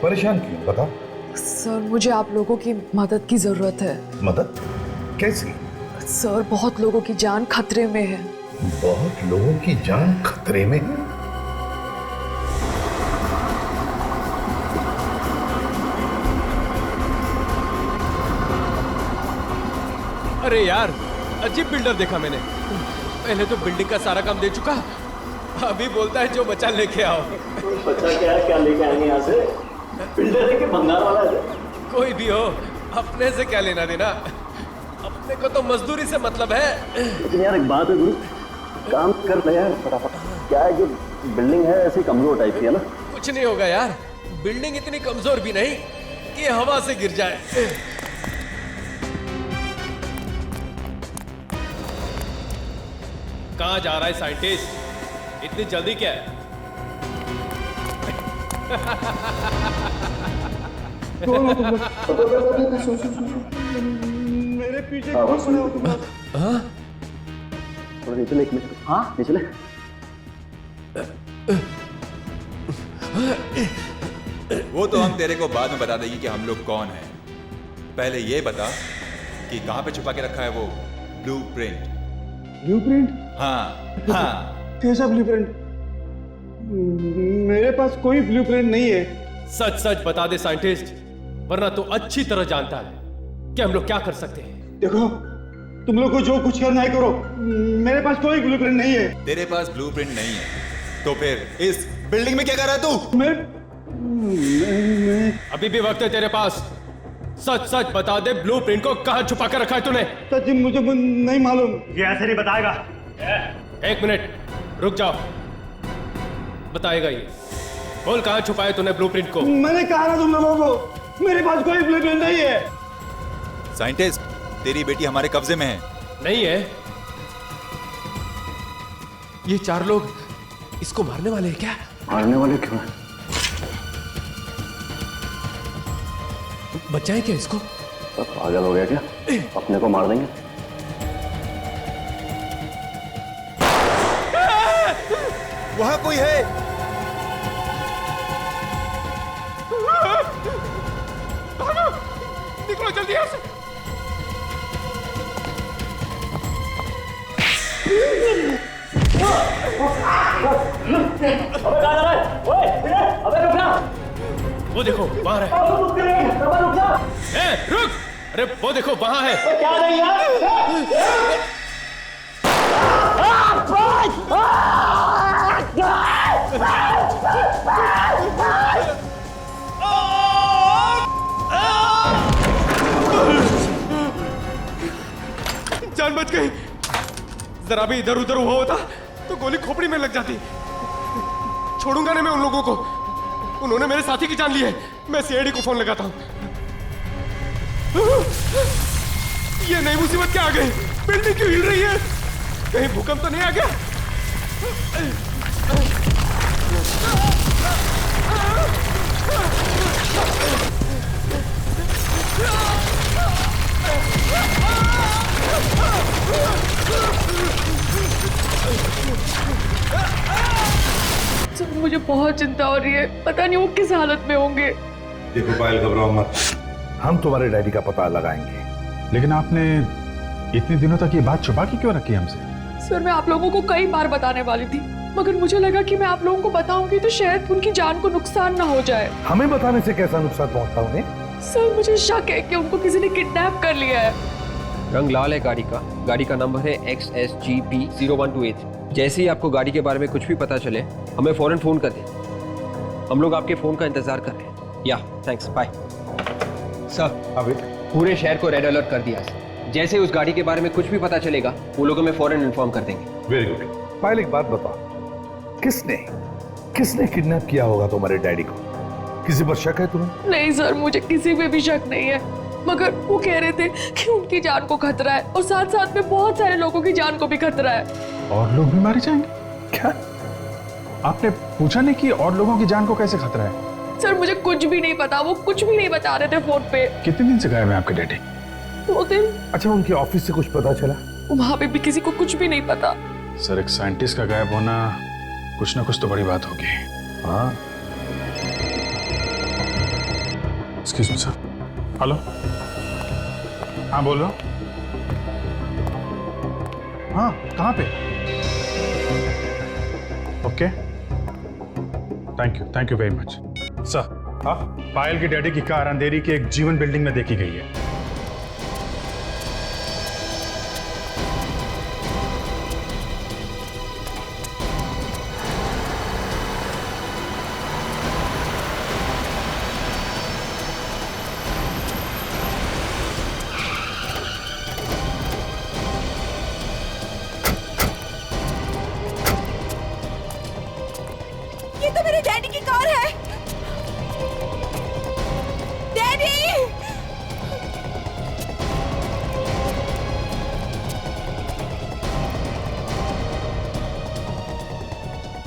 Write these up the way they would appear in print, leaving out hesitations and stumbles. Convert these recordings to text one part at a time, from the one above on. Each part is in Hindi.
परेशान क्यों, बता। सर मुझे आप लोगों की मदद की जरूरत है। मदद? कैसी? सर बहुत लोगों की जान खतरे में है। बहुत लोगों की जान खतरे में है? अरे यार, अजीब बिल्डर देखा मैंने। पहले तो बिल्डिंग का सारा काम दे चुका, अभी बोलता है जो बचा लेके आओ। बच्चा क्या लेके आएंगे यहाँ से? बिल्डर है कि भंगार वाला है? कोई भी हो, अपने से क्या लेना देना, अपने को तो मजदूरी से मतलब है। लेकिन यार एक बात है गुरु, काम कर ले यार फटाफट। क्या है जो बिल्डिंग है ऐसी कमजोर टाइप की है ना? कुछ नहीं होगा यार, बिल्डिंग इतनी कमजोर भी नहीं कि हवा से गिर जाए। कहाँ जा रहा है साइंटिस्ट, इतनी जल्दी क्या है? मेरे पीछे थोड़ा नीचे ले, एक मिनट। हाँ नीचे ले। वो तो हम तेरे को बाद में बता देंगे कि हम लोग कौन हैं। पहले ये बता कि कहाँ पे छुपा के रखा है वो ब्लूप्रिंट। ब्लूप्रिंट? हाँ हाँ। कैसा ब्लूप्रिंट? मेरे पास कोई ब्लूप्रिंट नहीं है। सच सच बता दे साइंटिस्ट, वरना तो अच्छी तरह जानता है कि हम लोग क्या कर सकते हैं। देखो तुम लोग को जो कुछ करना है करो, मेरे पास कोई ब्लूप्रिंट नहीं है। तेरे पास ब्लूप्रिंट नहीं है तो फिर इस बिल्डिंग में क्या कर रहा है तू? मैं अभी भी वक्त है तेरे पास, सच सच बता दे ब्लूप्रिंट को कहाँ छुपा कर रखा है तूने। सच मुझे नहीं मालूम। ये ऐसे नहीं बताएगा। एक मिनट रुक जाओ, बताएगा ये। बोल कहाँ छुपाया तूने ब्लूप्रिंट को? मैंने कहा ना तुम लोगों को, मेरे पास कोई ब्लूप्रिंट नहीं है। साइंटिस्ट, तेरी बेटी हमारे कब्जे में है। नहीं है? ये चार लोग इसको मारने वाले हैं क्या? मारने वाले क्यों हैं? बचाएं क्या इसको? पागल हो गया क्या? अपने को मार देंगे। वहां कोई है। निकलो जल्दी यहाँ से। अबे कहाँ जा रहा है? ओए, अबे रुक जा। वो देखो बाहर है। रुक, अरे वो देखो वहां है। क्या नहीं यार? जान बच गई। जरा भी इधर उधर हुआ होता तो गोली खोपड़ी में लग जाती। छोड़ूंगा नहीं मैं उन लोगों को, उन्होंने मेरे साथी की जान ली है। मैं सीआईडी को फोन लगाता हूं। ये नई मुसीबत क्या आ गई? बिल्डिंग क्यों हिल रही है? कहीं भूकंप तो नहीं आ गया? सर मुझे बहुत चिंता हो रही है, पता नहीं वो किस हालत में होंगे। देखो पायल, घबराओ मत, हम तुम्हारे डैडी का पता लगाएंगे। लेकिन आपने इतने दिनों तक ये बात छुपा के क्यों रखी हमसे? सर मैं आप लोगों को कई बार बताने वाली थी, मगर मुझे लगा कि मैं आप लोगों को बताऊंगी तो शायद उनकी जान को नुकसान ना हो जाए। हमें बताने से कैसा नुकसान पहुंचता उन्हें? सर मुझे शक है कि उनको किसी ने किडनैप कर लिया है। रंग लाल है गाड़ी का नंबर है XSGP0128। जैसे ही आपको गाड़ी के बारे में कुछ भी पता चले हमें फौरन फोन कर दें। हम लोग आपके फोन का इंतजार कर रहे हैं। या थैंक्स, बाय। सर अबे पूरे शहर को रेड अलर्ट कर दिया है। जैसे उस गाड़ी के बारे में कुछ भी पता चलेगा वो लोग हमें फौरन इन्फॉर्म कर देंगे। Very good. पायल एक बात बता, किसने किडनैप किया होगा तुम्हारे डैडी को? किसी पर शक है तुम्हें? नहीं सर, मुझे किसी पे भी शक नहीं है, मगर वो कह रहे थे कि उनकी जान को खतरा है और साथ साथ में बहुत सारे लोगों की जान को भी खतरा है। और लोग भी मारे जाएंगे? क्या आपने पूछा नहीं कि और लोगों की जान को कैसे खतरा है? सर मुझे कुछ भी नहीं पता, वो कुछ भी नहीं बता रहे थे फोन पे। कितने दिन से गायब है आपके डैडी? 2 दिन। अच्छा, उनके ऑफिस से कुछ पता चला? वहां पे भी किसी को कुछ भी नहीं पता। सर एक साइंटिस्ट का गायब होना कुछ ना कुछ तो बड़ी बात होगी। हाँ एक्सक्यूज मी सर। हेलो, हाँ बोल रहा हूँ। हाँ, कहाँ पे? Okay, thank you very much sir. Payal की डैडी की कार अंधेरी की एक जीवन बिल्डिंग में देखी गई है। ये तो मेरे डैडी की कार है। डैडी!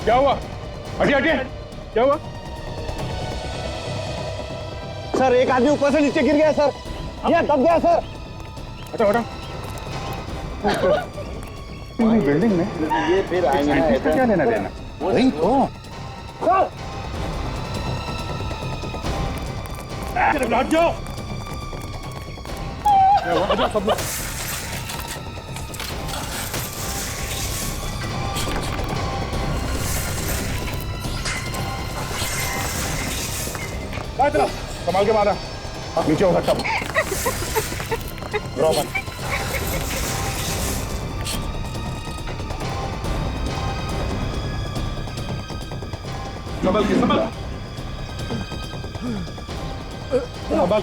क्या हुआ? हटिए हटिए, क्या हुआ? सर एक आदमी ऊपर से नीचे गिर गया सर, ये दब गया सर। हटो हटो। बिल्डिंग में ये फिर आएंगे ना, इसका क्या लेना देना? वही तो लौट जाओ। संभाल के मारा, नीचे हो सकता। संभाल के, संभाल संभाल।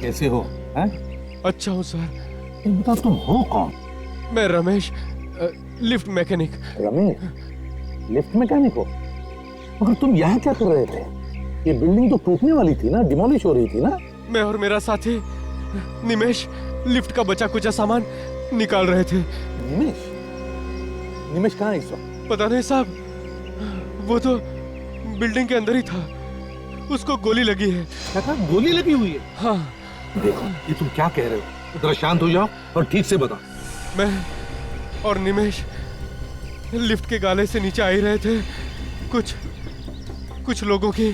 कैसे हो? हैं? अच्छा हूँ सर। तुम बता, तुम हो कौन? मैं Ramesh, lift mechanic. Ramesh, lift mechanic हो? मगर तुम यहाँ क्या कर रहे थे? ये बिल्डिंग तो टूटने वाली थी ना, डिमोलिश हो रही थी ना? मैं और मेरा साथी निमेश लिफ्ट का बचा कुचा सामान निकाल रहे थे। निमेश? निमेश कहाँ है इस वक्त? पता नहीं साहब, वो तो बिल्डिंग के अंदर ही था। उसको गोली लगी है। क्या कहा? गोली लगी हुई है? हाँ। देखो, ये तुम क्या कह रहे हो? जरा शांत हो जाओ और ठीक से बताओ। मैं और निमेश लिफ्ट के गाले से नीचे आ ही रहे थे। कुछ लोगों की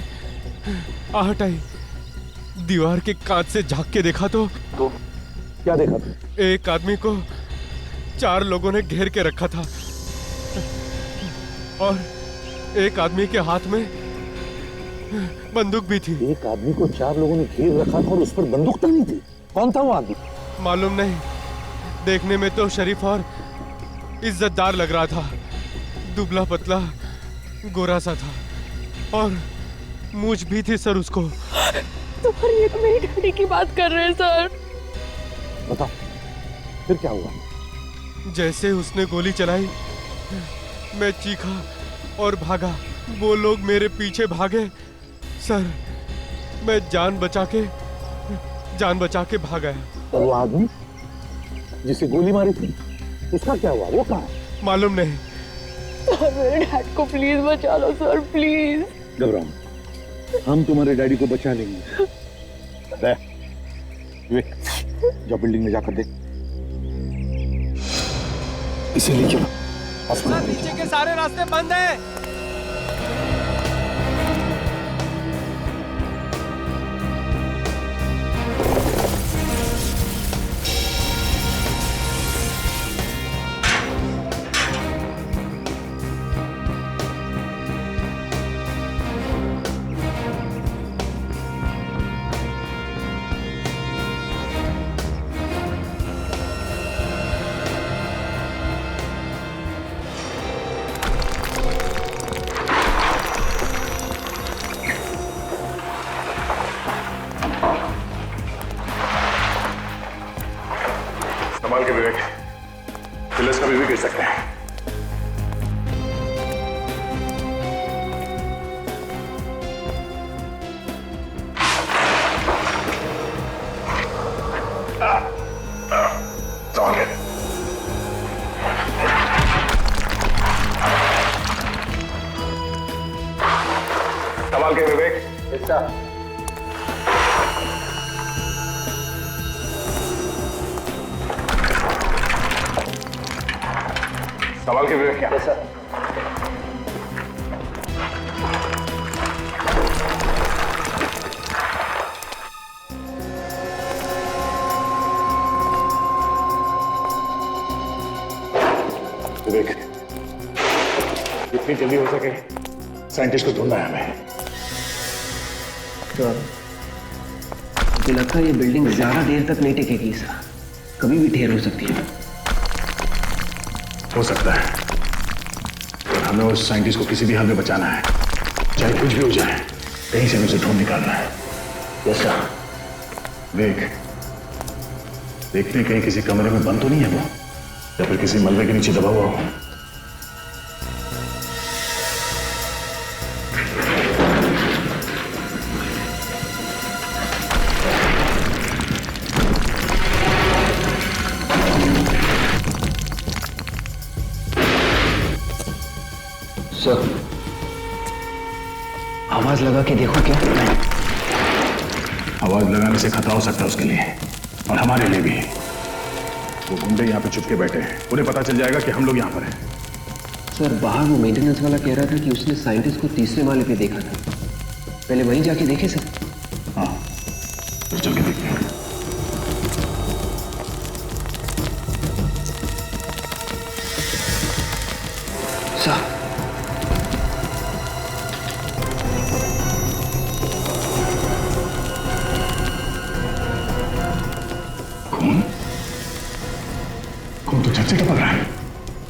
आहट आई। दीवार के कांच से झांक के देखा तो क्या देखा तुम? एक आदमी को 4 लोगों ने घेर के रखा था और एक आदमी के हाथ में बंदूक भी थी। एक आदमी को 4 लोगों ने घेर रखा था और उस पर बंदूक तानी थी। कौन था वो आदमी? मालूम नहीं, देखने में तो शरीफ और इज्जतदार लग रहा था। दुबला पतला गोरा सा था और मूंछ भी थी सर उसको। सर ये तो मेरी डैडी की बात कर रहे हैं सर। बताओ, फिर क्या हुआ? जैसे उसने गोली चलाई, मैं चीखा और भागा। वो लोग मेरे पीछे भागे। सर मैं जान बचा के भाग गया। और वो आदमी जिसे गोली मारी थी, उसका क्या हुआ? वो कहाँ है? मालूम नहीं। सर मेरे डैड को प्लीज बचा लो सर, प्लीज। घबराओ, हम तुम्हारे डैडी को बचा लेंगे। जाओ बिल्डिंग में जाकर देख। इसे ले चलो अस्पताल। नीचे के सारे रास्ते बंद हैं। संभाल के विवेक। संभाल के विवेक। क्या सर? विवेक, जितनी जल्दी हो सके साइंटिस्ट को ढूंढना है हमें। तो मुझे लगता है ये बिल्डिंग ज्यादा देर तक नहीं टिकेगी सर, कभी भी ढेर हो सकती है। हो सकता है, और हमें उस साइंटिस्ट को किसी भी हाल में बचाना है, चाहे कुछ भी हो जाए, कहीं से हमें उसे ढूंढ निकालना है। Yes sir. देख, देखते कहीं किसी कमरे में बंद तो नहीं है वो, या फिर किसी मलबे के नीचे दबा हुआ हो। सर, आवाज लगा के देखो क्या? आवाज लगाने से खतरा हो सकता है उसके लिए और हमारे लिए भी। वो गुंडे यहाँ पे चुपके बैठे हैं, उन्हें पता चल जाएगा कि हम लोग यहाँ पर हैं। सर, बाहर वो मेंटेनेंस वाला कह रहा था कि उसने साइंटिस्ट को तीसरे माले पे देखा था। पहले वहीं जाके देखे सर। हाँ, तो चल के देखते हैं। सर, खून? खून तो झट से टपक रहा है।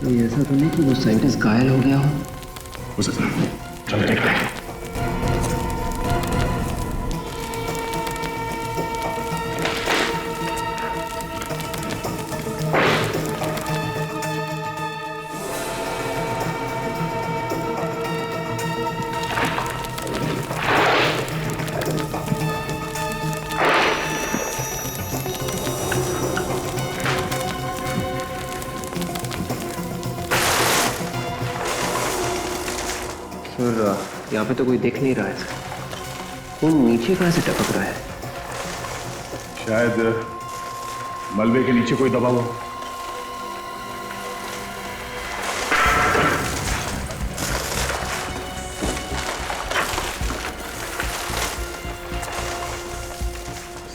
ये ऐसा तो नहीं कि वो साइंटिस्ट घायल हो गया हो? हो सकता है, चलो देखते हैं। सर, यहाँ पे तो कोई देख नहीं रहा है सर। खून नीचे कहाँ से टपक रहा है? शायद मलबे के नीचे कोई दबा हुआ।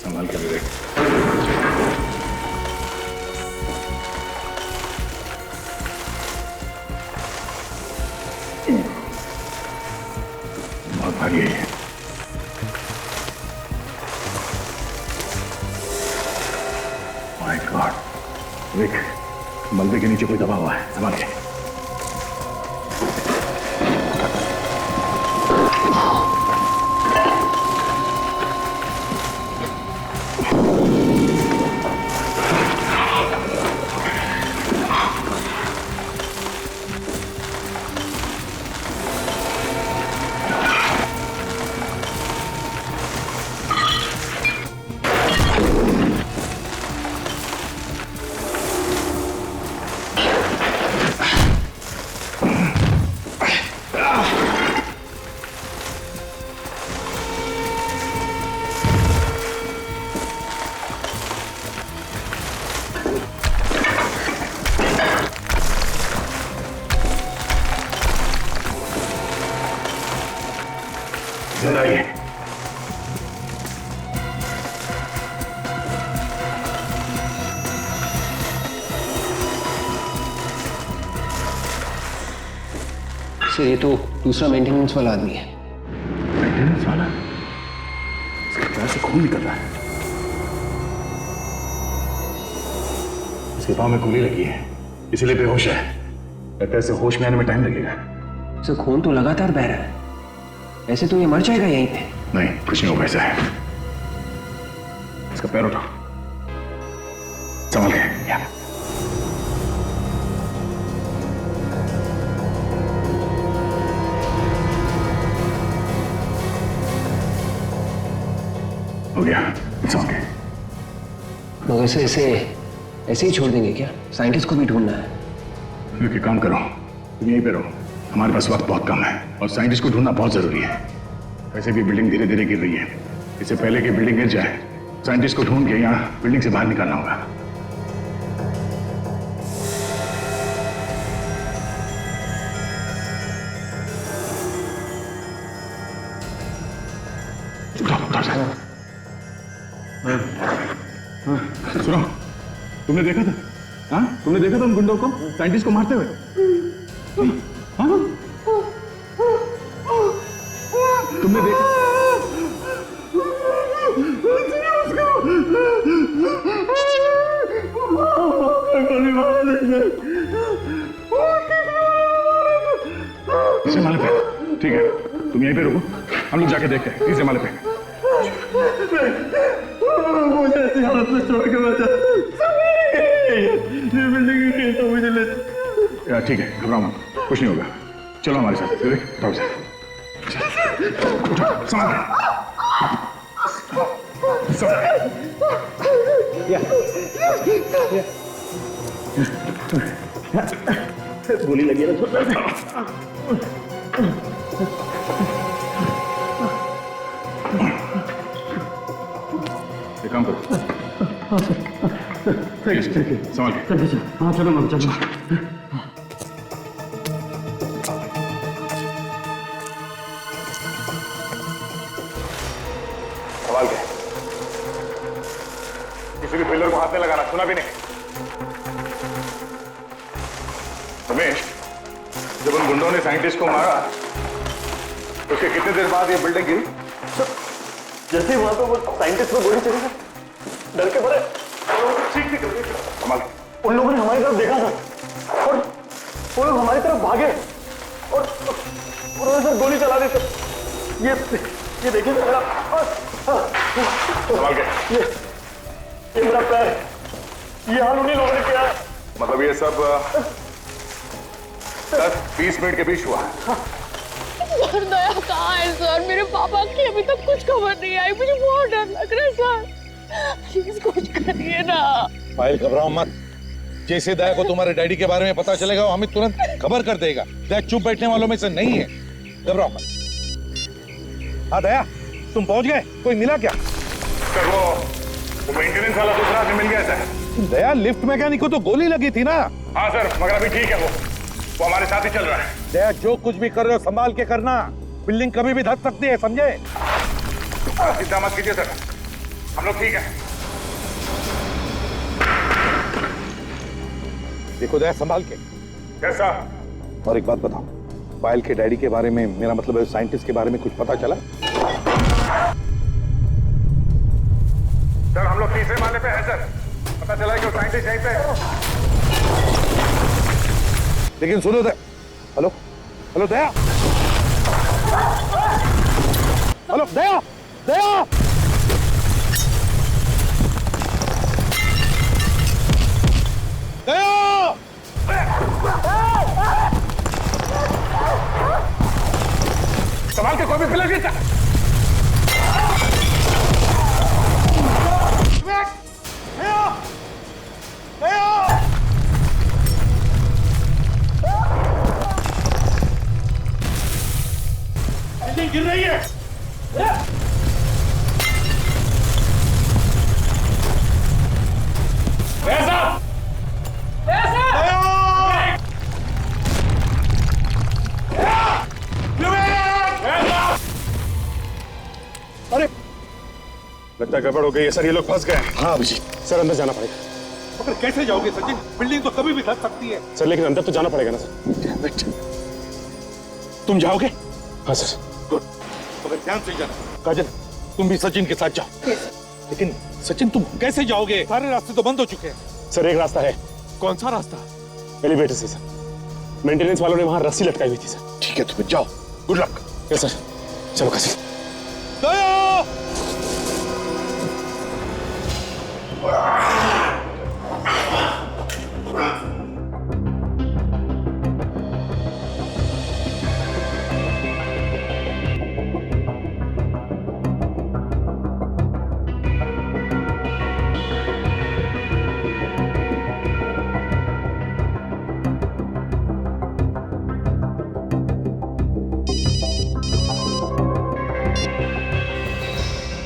संभाल के विवेक। बहुत भारी है ये। माय गॉड, विवेक, मलबे के नीचे कोई दबा हुआ है, संभाल के। जिंदा ही है। सर, ये तो दूसरा मेंटेनेंस वाला आदमी है। मेंटेनेंस वाला? इसके पैर से खून निकल रहा है। इसके पाँव में गोली लगी है, इसीलिए बेहोश है। लगता है इसे होश में आने में टाइम लगेगा। सर, खून तो लगातार बह रहा है, ऐसे तो ये मर जाएगा यहीं पे। नहीं, कुछ नहीं होगा ऐसा है। इसका पैर उठाओ, संभल के। या। हो गया, इट्स ओके। मगर से ऐसे ही छोड़ देंगे क्या? साइंटिस्ट को भी ढूंढना है। एक काम करो, तुम यहीं पे रहो, हमारे पास वक्त बहुत कम है और साइंटिस्ट को ढूंढना बहुत जरूरी है। वैसे भी बिल्डिंग धीरे धीरे गिर रही है। इससे पहले कि बिल्डिंग गिर जाए, साइंटिस्ट को ढूंढ के यहाँ बिल्डिंग से बाहर निकालना होगा। सुनो, तुमने देखा था? हाँ, तुमने देखा था उन गुंडों को साइंटिस्ट को मारते हुए? हाँ? तुमने देखा? तीसरे माले पे। ठीक है, तुम यहीं पे रुको, हम लोग जाके देखते हैं। तीसरे माले पे। मुझे ऐसी हालत में छोड़ के बचा। ये बिल्डिंग तो मुझे ले। ठीक है, घबराओ मत, कुछ नहीं होगा। चलो हमारे साथ। उठाओ से। उठाओ, संभाल के। गोली लगी है ना। एक काम करो। ठीक है, संभाल के। हाँ चलो मत चलो। संभाल के। किसी भी पिलर को हाथ में लगाना, सुना भी नहीं। रमेश, जब उन गुंडों ने साइंटिस्ट को मारा तो उसके कितने देर बाद ये बिल्डिंग गिरी? जैसे ही वहां पे वो साइंटिस्ट को गोली चली, डर के पड़े। उन लोगों ने हमारी तरफ देखा था और वो लोग हमारी तरफ भागे और उन्होंने सर गोली चला दी। सर ये देखिए मेरा, ये मेरा पैर, ये हाल उन्हीं लोगों ने किया। मतलब ये सब 10-20 मिनट के बीच हुआ। सर दया कहाँ है सर? मेरे पापा की अभी तक कुछ खबर नहीं आई, मुझे बहुत डर लग रहा है सर। प्लीज कुछ करिए ना। पायल घबराओ मत। जैसे दया को तुम्हारे डैडी के बारे में पता चलेगा, वो हमें तुरंत खबर कर देगा। दया चुप बैठने वालों में से नहीं है, घबराओ मत। हाँ दया, तुम पहुंच गए? कोई मिला क्या? सर वो मेंटेनेंस वाला दूसरा आदमी मिल गया सर। दया, लिफ्ट मैकेनिक को तो गोली लगी थी ना? हाँ सर, मगर अभी ठीक है। वो हमारे साथ ही चल रहा है। दया, जो कुछ भी कर रहे हो संभाल के करना। बिल्डिंग कभी भी धस सकती है, समझे? चिंता मत कीजिए सर, हम लोग ठीक है। देखो दया, संभाल के। कैसा? और एक बात बताओ, पायल के डैडी के बारे में, मेरा मतलब है साइंटिस्ट के बारे में कुछ पता चला? सर हम लोग तीसरे माले पे हैं सर। पता चला कि वो साइंटिस्ट यहीं पे है। लेकिन सुनो दया। हेलो हेलो दया, हेलो दया, दया, दया, संभाल के, कोई भी फिलर गिरता। बिल्डिंग गिर रही है। अरे लगता है गड़बड़ हो गई है सर, ये लोग फंस गए। हाँ अभिजीत, सर अंदर जाना पड़ेगा। मगर कैसे जाओगे सचिन? बिल्डिंग तो कभी भी धस सकती है। सर लेकिन अंदर तो जाना पड़ेगा ना सर। तुम जाओगे? हाँ सर। मगर ध्यान से जाना। काजल, तुम भी सचिन के साथ जाओ। लेकिन सचिन तुम कैसे जाओगे? सारे रास्ते तो बंद हो चुके हैं। सर एक रास्ता है। कौन सा रास्ता? एलिवेटर से सर। मेंटेनेंस वालों ने वहां रस्सी लटकाई हुई थी सर। ठीक है, तुम्हें जाओ। Good luck. यस सर, चलो काशी। दया!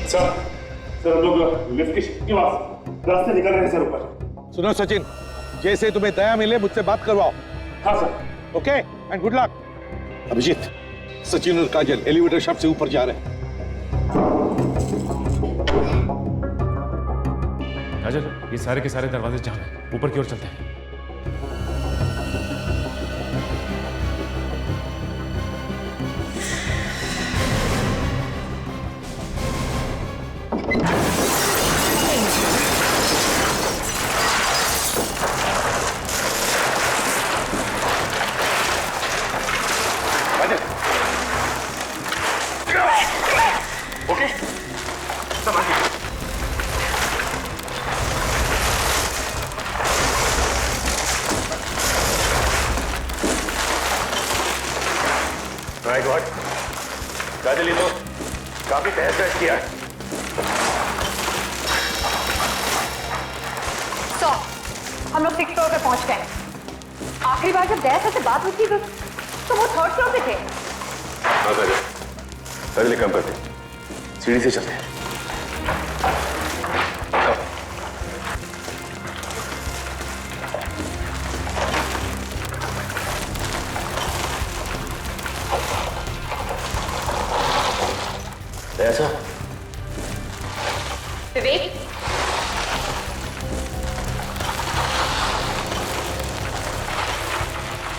सर सर हम लोग लिफ्ट के रास्ते निकल रहे हैं सर ऊपर। सुनो सचिन, जैसे तुम्हें दया मिले मुझसे बात करवाओ। हाँ sir. Okay and good luck. Abhijit, Sachin और काजल एलिवेटर शाफ्ट से ऊपर जा रहे हैं। काजल, ये सारे के सारे दरवाजे जाम हैं, ऊपर की ओर चलते हैं। माय गॉड, काजल ये तो काफी तहस नहस किया है। तो हम लोग 6th फ्लोर पे पहुंच गए। आखिरी बार जब दया से बात हुई थी तो वो 3rd फ्लोर पे थे। हाँ काजल, काजल एक काम करते हैं, सीढ़ी से चलते हैं। ऐसा विवेक,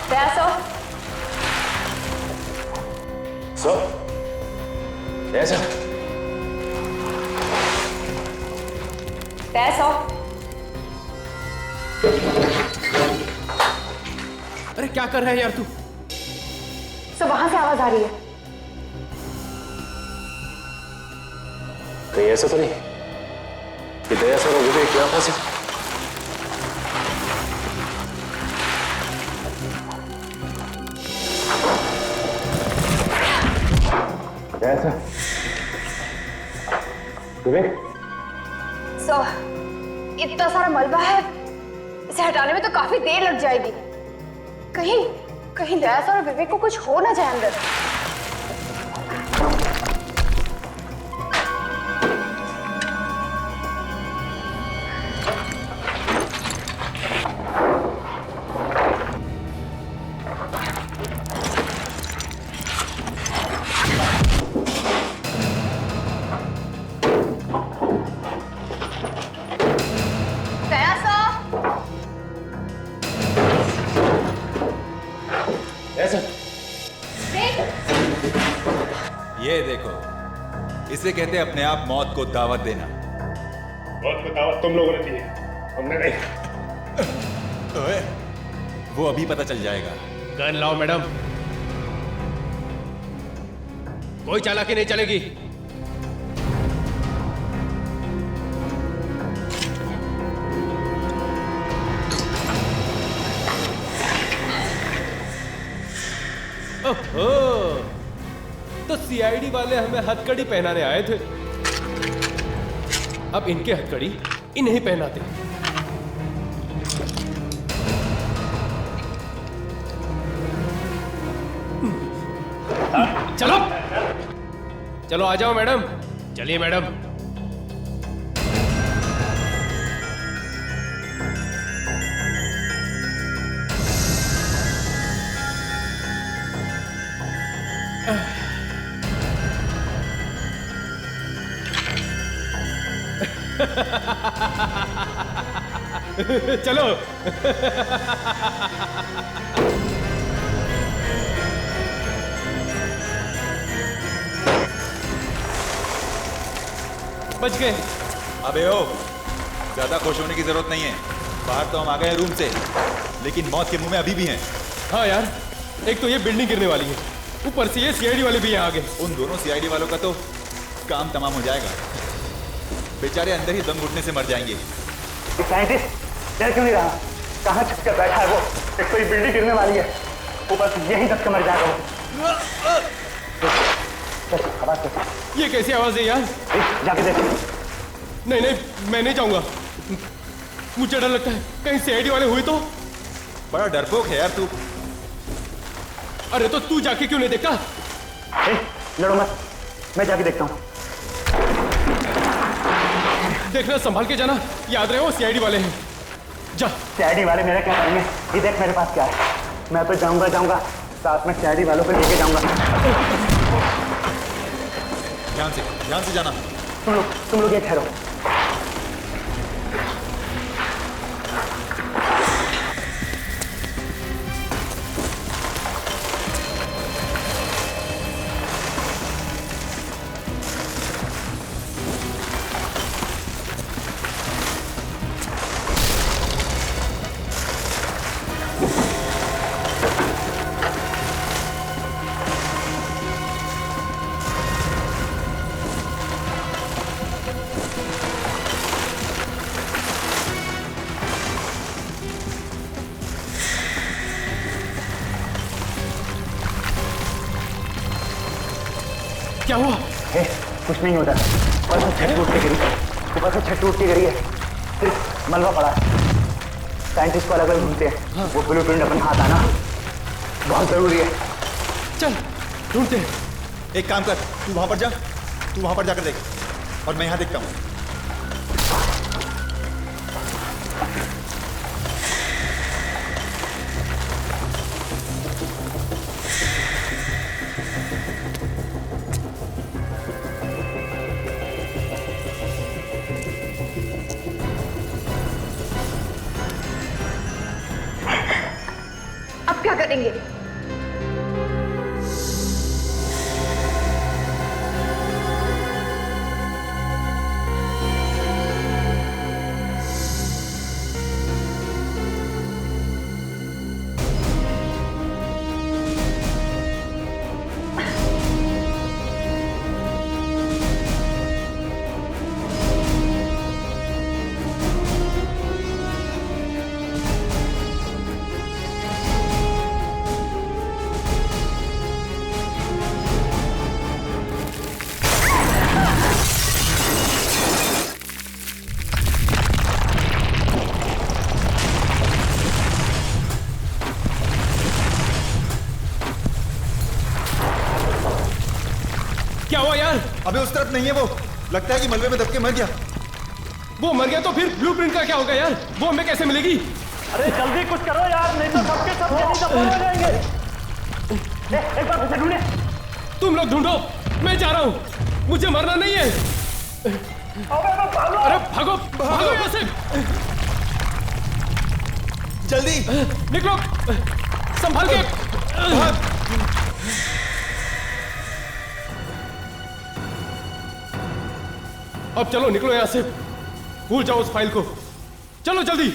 दया सर, ऐसा दया सर। अरे क्या कर रहा है यार तू? सर वहां से आवाज आ रही है। कहीं ऐसा तो नहीं कि दया सर और विवेक यहाँ फंसे? ऐसा विवेक, सर इतना सारा मलबा है, इसे हटाने में तो काफी देर लग जाएगी। कहीं कहीं दया सर और विवेक को कुछ हो ना जाए अंदर। दया सर, ऐसा ये देखो, इसे कहते हैं अपने आप मौत को दावत देना। बहुत बताओ, तुम लोगों ने दी है, हमने नहीं। ओए, वो अभी पता चल जाएगा। गन लाओ मैडम, कोई चालाकी नहीं चलेगी। ओहो, तो सीआईडी वाले हमें हथकड़ी पहनाने आए थे, अब इनके हथकड़ी इन्हें पहनाते। चलो चलो आ जाओ मैडम, चलिए मैडम। चलो बच गए। अबे ओ, ज्यादा खुश होने की जरूरत नहीं है। बाहर तो हम आ गए रूम से, लेकिन मौत के मुंह में अभी भी हैं। हाँ यार, एक तो ये बिल्डिंग गिरने वाली है, ऊपर से ये सीआईडी वाले भी यहाँ आ गए। उन दोनों सीआईडी वालों का तो काम तमाम हो जाएगा। बेचारे अंदर ही दम घुटने से मर जाएंगे। साइंटिस्ट डर क्यों नहीं रहा? कहाँ छुप कर बैठा है वो? एक तो ये बिल्डिंग गिरने वाली है, ऊपर से यही दब के मर जाएगा वो। आवाज ये कैसी आवाज है यार? जाके देख। नहीं नहीं, मैं नहीं जाऊंगा, मुझे डर लगता है कहीं सीआईडी वाले हुए तो। बड़ा डरपोक है यार तू। अरे तो तू जाके क्यों नहीं देखता? लड़ो मत, मैं जाके देखता हूँ। देखना, संभाल के जाना, याद रहे वो सीआईडी वाले हैं। जा। सीआईडी वाले मेरा क्या करेंगे? ये देख मेरे पास क्या है, मैं तो जाऊंगा साथ में सीआईडी वालों को लेके जाऊंगा। ध्यान से जाना। तुम लोग ये ठहरो। क्या हुआ? कुछ नहीं होता, ऊपर से छत टूट के गिरी है, सिर्फ मलबा पड़ा है। साइंटिस्ट को अलग अलग ढूंढते हैं। वो ब्लूप्रिंट अपने हाथ आना बहुत जरूरी है। चल ढूंढते हैं। एक काम कर, तू वहां पर जाकर देख और मैं यहां देखता हूं। अब क्या करेंगे? क्या हुआ यार? अबे उस तरफ नहीं है वो, लगता है कि मलबे में दब के मर गया। वो मर गया तो फिर ब्लूप्रिंट का क्या होगा यार? वो हमें कैसे मिलेगी? अरे जल्दी कुछ करो यार, नहीं तो सबके सब यहीं दफन हो जाएंगे। एक बार उसे ढूंढे। तुम लोग ढूंढो, मैं जा रहा हूँ, मुझे मरना नहीं है। अरे भागो भागो यहाँ से, जल्दी निकलो, संभाल के। अब चलो निकलो यहाँ से, भूल जाओ उस फाइल को। चलो जल्दी,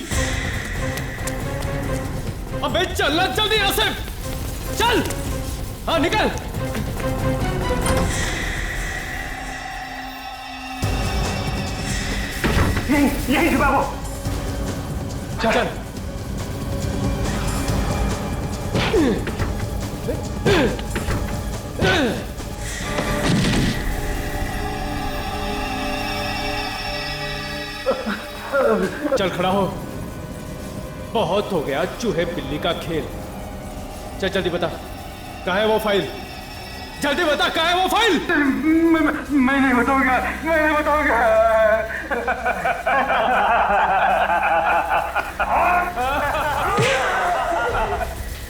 अबे चलना जल्दी यहाँ से, चल। हाँ निकल। यही छुपा वो। चल चल। चल खड़ा हो, बहुत हो गया चूहे बिल्ली का खेल। चल जल्दी बता, कहाँ है वो फाइल? जल्दी बता, कहाँ है वो फाइल? मैं नहीं बताऊंगा, मैं नहीं बताऊंगा।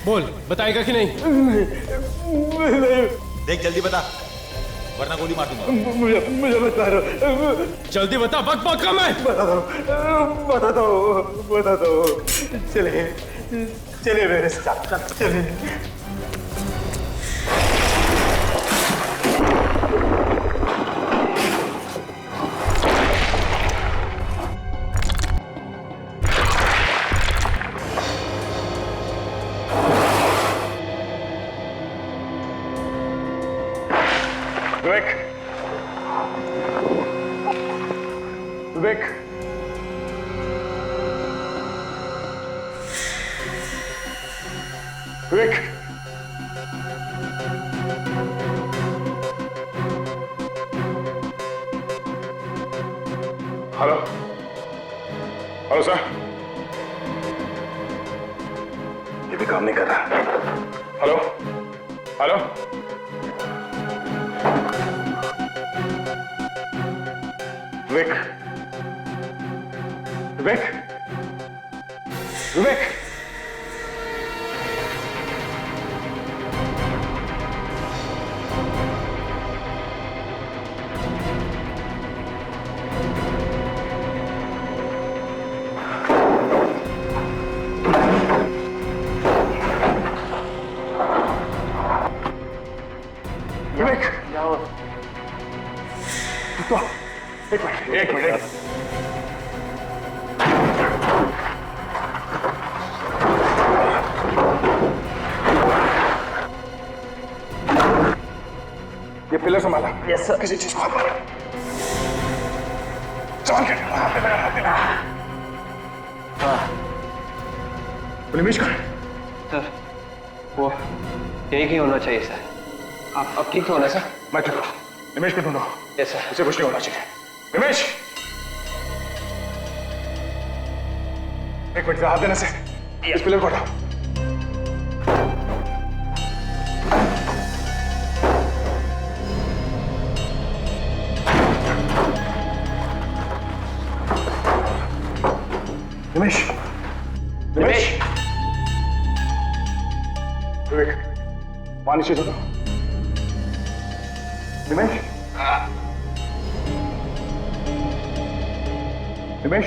बोल, बताएगा कि नहीं? देख जल्दी बता, वरना गोली मार दूंगा। मुझे बता दो। जल्दी बता, बक बक कम है। बता दो। चलिए मेरे साथ, चलिए। विवेक, विवेक, हेलो, हेलो सर, ये भी काम नहीं कर रहा। हेलो, हेलो, विवेक, विवेक, विवेक। विवेक, तो एक मिनट। ये पिलर संभाला। Yes sir. किसी चीज को हाथ मारा। संभाल के। निमेश कहाँ है? सर वो यही कहीं होना चाहिए सर। आप अब ठीक तो होना सर? मैं ठीक हूँ। निमेश को ढूंढो। Yes sir. उसे कुछ नहीं होना चाहिए। निमेश, एक मिनट से हाथ देने से इस पिलर को हटाओ। निमेश, निमेश, विवेक, पानी से दो। निमेश, निमेश,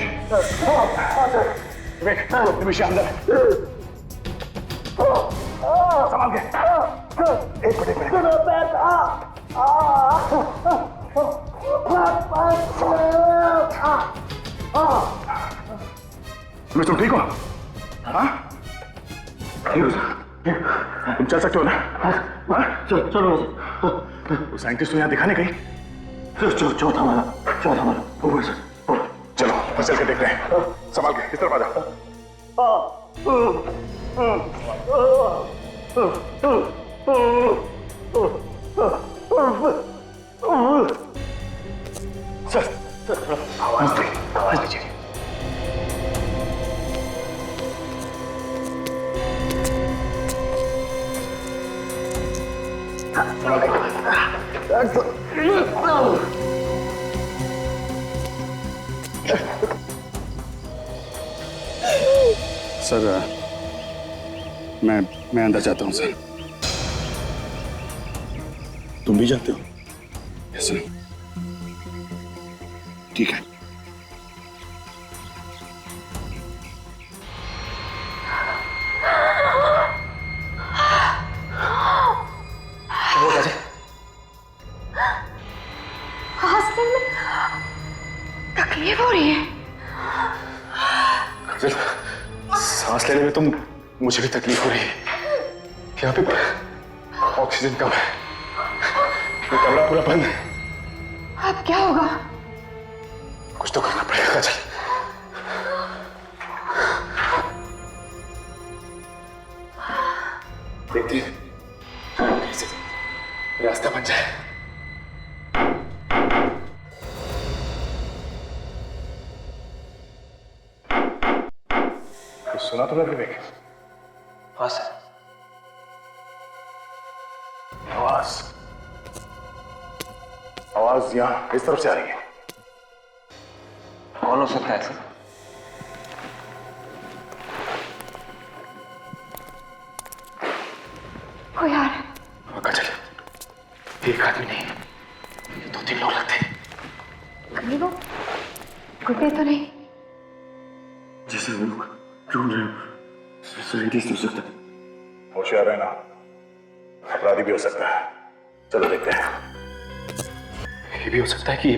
विवेक, निमेश अंदर है। संभाल के। एक मिनट। तुम ठीक हो? हाँ? ठीक हो सर? तुम चल सकते हो ना? हाँ? चलो। वो साइंटिस्ट तो यहाँ दिखाने गई। चौथा वाला। ऊपर सर। चलो, बस चल के देखते हैं। संभाल के, इस तरफ आ जाओ। सर, आवाज दीजिए। सर, मैं अंदर जाता हूँ सर। तुम भी जाते हो? Yes sir. ठीक है। तकलीफ हो रही है। सांस लेने में तो मुझे भी तकलीफ हो रही है। यहाँ पे ऑक्सीजन कम है। ये कमरा पूरा बंद है। अब क्या होगा? कुछ तो करना पड़ेगा काजल। देखती है कैसे रास्ता बन जाए। सुना तुमने विवेक? हाँ सर। आवाज यहाँ इस तरफ से आ रही है। कौन हो सकता है सर? कोई आ रहा है। काजल, एक आदमी नहीं, 2-3 लोग लगते हैं। कहीं वो गुड्डे तो नहीं? जैसे हम लोग ढूंढ रहे हो, साइंटिस्ट हो सकता है। होशियार रहना, अपराधी भी हो सकता है। चलो देखते हैं। ये भी हो सकता है कि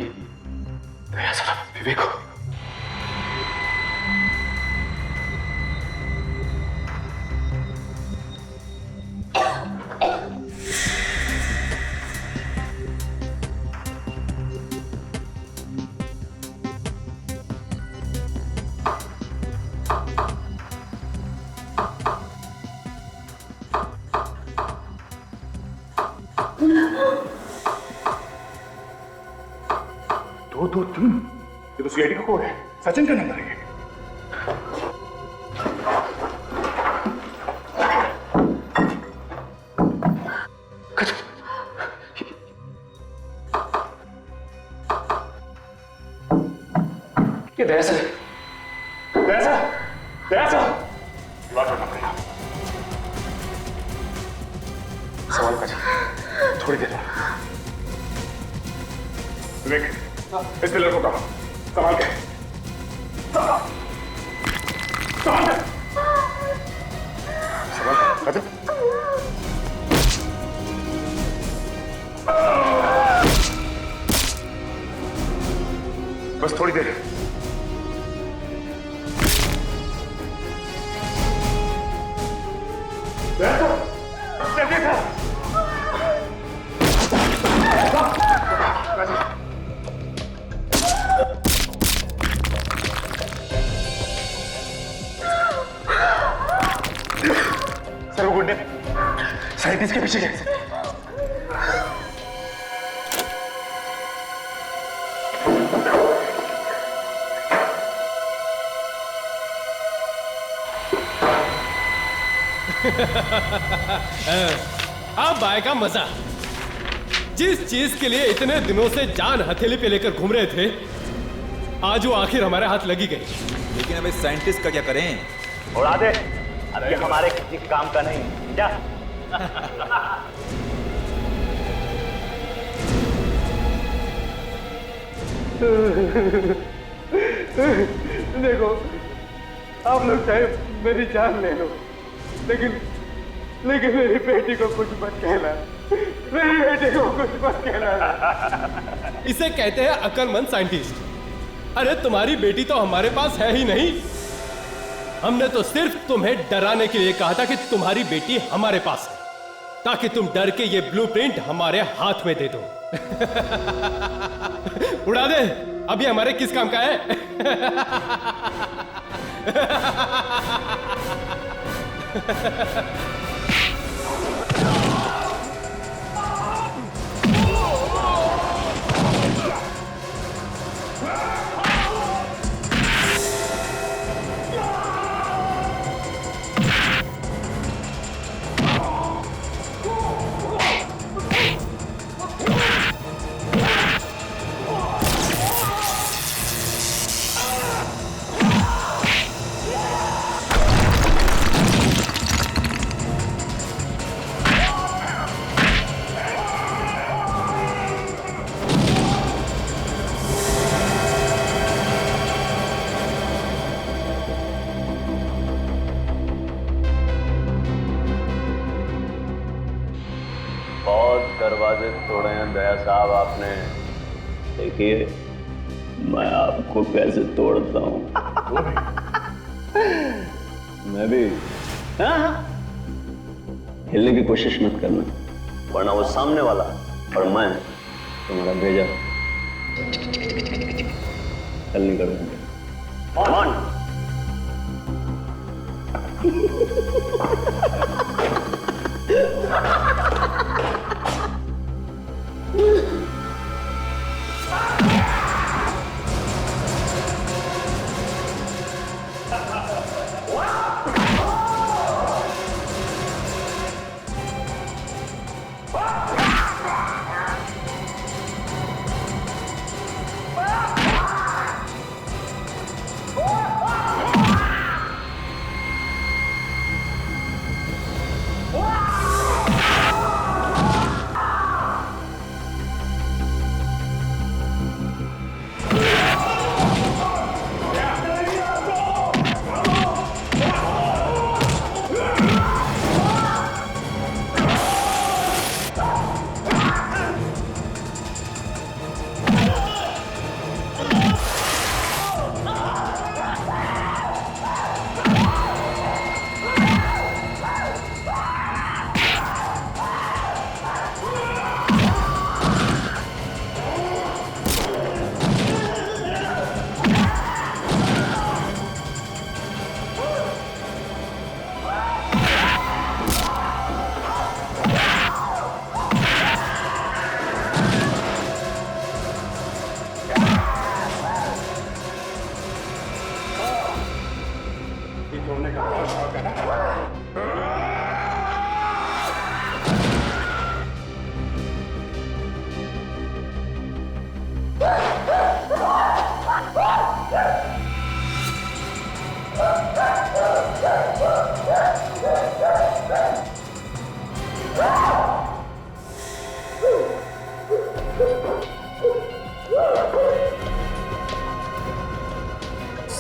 दया सारा विवेक हो। दो तीन, ये तो सीआईडी का कोड है। सचिन का नंबर है। ये दया सर, दया सर, दया सर, दीवार पर पकड़ना। सवाल कर, थोड़ी देर में। विवेक, इस पिलर को कहा, संभाल के, संभाल के, संभाल के, बस थोड़ी देर। सर वो गुंडे साइंटिस्ट के पीछे गए। अब आएगा मजा। जिस चीज के लिए इतने दिनों से जान हथेली पे लेकर घूम रहे थे, आज वो आखिर हमारे हाथ लगी गई। लेकिन अब इस साइंटिस्ट का क्या करें? उड़ा दे, अब ये हमारे किसी काम का नहीं। जा। देखो, आप लोग चाहे मेरी जान ले लो, लेकिन मेरी बेटी को कुछ मत कहना। मेरी बेटी को कुछ मत कहना। इसे कहते हैं अक्लमंद साइंटिस्ट। अरे तुम्हारी बेटी तो हमारे पास है ही नहीं। हमने तो सिर्फ तुम्हें डराने के लिए कहा था कि तुम्हारी बेटी हमारे पास है, ताकि तुम डर के ये ब्लूप्रिंट हमारे हाथ में दे दो। उड़ा दे, अभी हमारे किस काम का है? दरवाजे तोड़े हैं दया साहब आपने। देखिए मैं आपको कैसे तोड़ता हूँ। मैं भी। हिलने की कोशिश मत करना, वरना वो सामने वाला और मैं तुम्हारा भेजा हल नहीं करूंगा।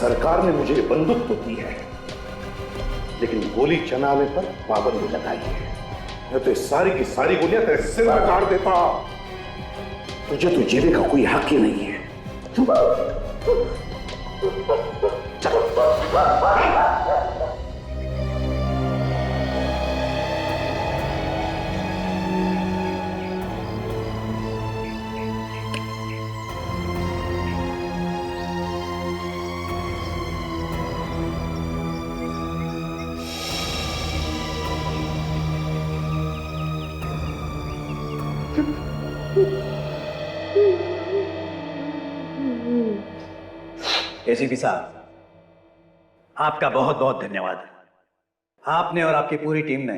सरकार ने मुझे बंदूक तो दी है, लेकिन गोली चलाने पर पाबंदी लगाई है। मैं तो सारी की सारी गोलियां तेरे सिर में काट देता। तुझे तो जीने का कोई हक ही नहीं है। एसीपी साहब, आपका बहुत बहुत धन्यवाद। आपने और आपकी पूरी टीम ने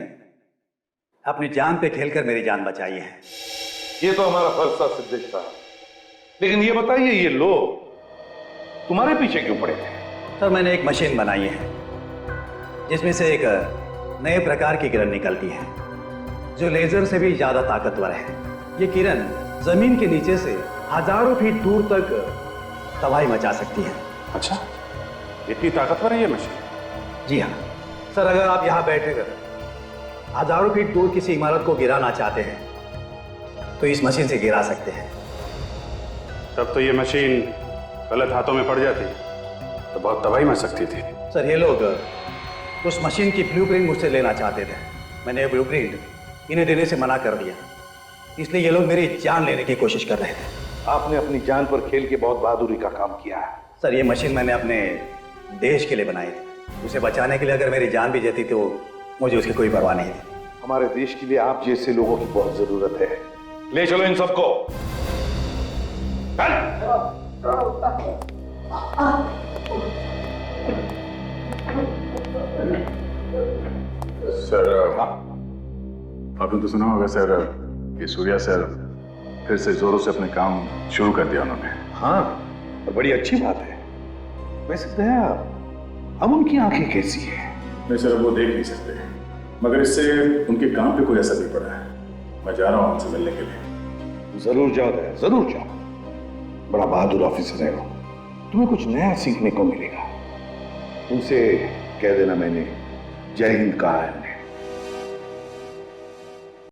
अपनी जान पे खेलकर मेरी जान बचाई है। ये तो हमारा फर्ज था सिद्धेश साहब, लेकिन ये बताइए ये लोग तुम्हारे पीछे क्यों पड़े थे? सर, मैंने एक मशीन बनाई है जिसमें से एक नए प्रकार की किरण निकलती है जो लेजर से भी ज्यादा ताकतवर है। ये किरण जमीन के नीचे से हजारों फीट दूर तक तबाही मचा सकती है। अच्छा, इतनी ताकतवर है ये मशीन? जी हाँ सर, अगर आप यहाँ बैठकर हजारों फीट दूर किसी इमारत को गिराना चाहते हैं तो इस मशीन से गिरा सकते हैं। तब तो ये मशीन गलत हाथों में पड़ जाती तो बहुत तबाही मच सकती थी। सर, ये लोग उस मशीन की ब्लूप्रिंट मुझसे लेना चाहते थे। मैंने ब्लूप्रिंट इन्हें देने से मना कर दिया, इसलिए ये लोग मेरी जान लेने की कोशिश कर रहे थे। आपने अपनी जान पर खेल के बहुत बहादुरी का काम किया है। सर, ये मशीन मैंने अपने देश के लिए बनाई थी। उसे बचाने के लिए अगर मेरी जान भी जाती तो मुझे उसकी कोई परवाह नहीं थी। हमारे देश के लिए आप जैसे लोगों की बहुत जरूरत है। ले चलो इन सबको। सर, आपने तो सुना होगा सर कि सूर्या सर फिर से जोरों से अपने काम शुरू कर दिया उन्होंने। हाँ, और बड़ी अच्छी बात है। वैसे दया, अब उनकी आंखें कैसी है? नहीं सर, वो देख नहीं सकते, मगर इससे उनके काम पे कोई असर नहीं पड़ा है। मैं जा रहा हूँ उनसे मिलने के लिए। जरूर जाओ दया, जरूर जाओ। बड़ा बहादुर ऑफिसर है वो, तुम्हें कुछ नया सीखने को मिलेगा। उनसे कह देना मैंने जय हिंद कहा है।